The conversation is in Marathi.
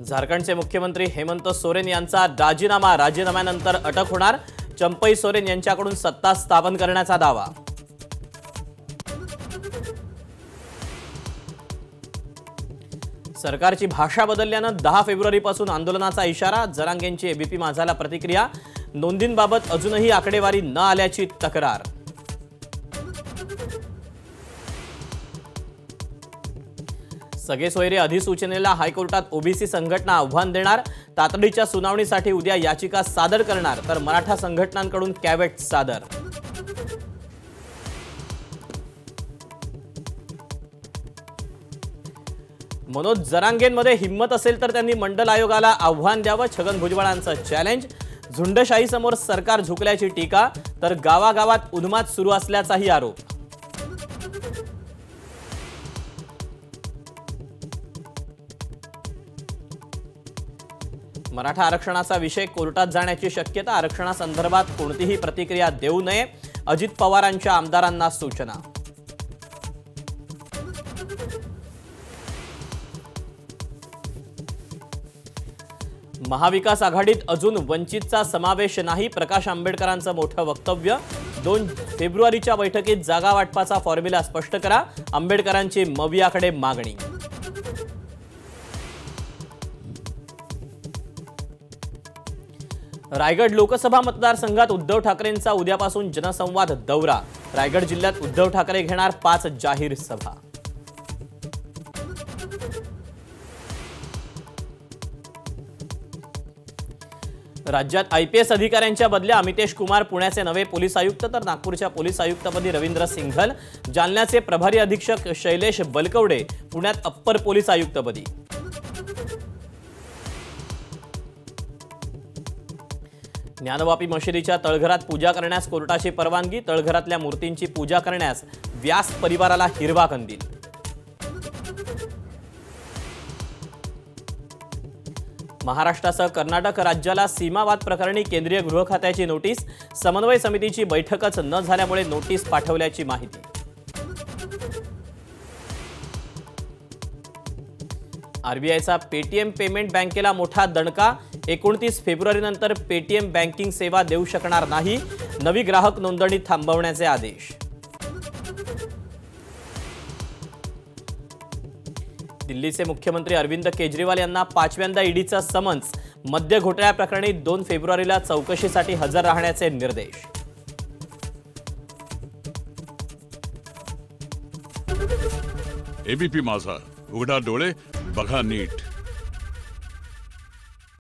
झारखंडचे मुख्यमंत्री हेमंत सोरेन यांचा राजीनाम्यानंतर अटक होणार। चंपई सोरेन यांच्याकडून सत्ता स्थापन करण्याचा दावा। सरकारची भाषा बदलल्यानं 10 फेब्रुवारीपासून आंदोलनाचा इशारा। जरांगेंची एबीपी माझाला प्रतिक्रिया। नोंदींबाबत अजूनही आकडेवारी न आल्याची तक्रार। सगळे सोयरे अधिसूचनेला हायकोर्टात ओबीसी संघटना आव्हान देणार। तातडीच्या सुनावणीसाठी उद्या याचिका सादर करणार, तर मराठा संघटनांकडून कॅव्हेट सादर। मनोज जरांगेंमध्ये हिम्मत असेल तर त्यांनी मंडल आयोगाला आव्हान द्यावं। छगन भुजबळांचं चॅलेंज। झुंडशाहीसमोर सरकार झुकल्याची टीका, तर गावागावात उन्माद सुरू असल्याचाही आरोप। मराठा आरक्षणाचा विषय कोर्टात जाण्याची शक्यता। आरक्षणासंदर्भात कोणतीही प्रतिक्रिया देऊ नये, अजित पवारांच्या आमदारांना सूचना। महाविकास आघाडीत अजून वंचितचा समावेश नाही। प्रकाश आंबेडकरांचं मोठं वक्तव्य। 2 फेब्रुवारीच्या बैठकीत जागा वाटपाचा फॉर्म्युला स्पष्ट करा, आंबेडकरांची मवियाकडे मागणी। रायगड लोकसभा मतदारसंघात उद्धव ठाकरेंचा उद्यापासून जनसंवाद दौरा। रायगड जिल्ह्यात उद्धव ठाकरे घेणार 5 जाहीर सभा। राज्यात आयपीएस अधिकाऱ्यांच्या बदल्या। अमितेश कुमार पुण्याचे नवे पोलीस आयुक्त, तर नागपूरच्या पोलीस आयुक्तपदी रवींद्र सिंघल। जालन्याचे प्रभारी अधीक्षक शैलेश बलकवडे पुण्यात अप्पर पोलीस आयुक्तपदी। ज्ञानवापी मशिदीच्या तळघरात पूजा करण्यास कोर्टाची परवानगी। तळघरातल्या मूर्तींची पूजा करण्यास व्यास परिवाराला हिरवा कंदील। महाराष्ट्रासह कर्नाटक राज्याला सीमावाद प्रकरणी केंद्रीय गृह खात्याची नोटीस। समन्वय समितीची बैठकच न झाल्यामुळे नोटीस पाठवल्याची माहिती। आरबीआयचा पेटीएम पेमेंट बँकेला मोठा दणका। 29 फेब्रुवारीनंतर पेटीएम बँकिंग सेवा देऊ शकणार नाही। नवी ग्राहक नोंदणी थांबवण्याचे आदेश। दिल्लीचे मुख्यमंत्री अरविंद केजरीवाल यांना 5व्यांदा ईडीचा समन्स। मद्य घोटाळ्या प्रकरणी 2 फेब्रुवारीला चौकशीसाठी हजर राहण्याचे निर्देश। एबीपी माझा, उघडा डोळे बघा नीट।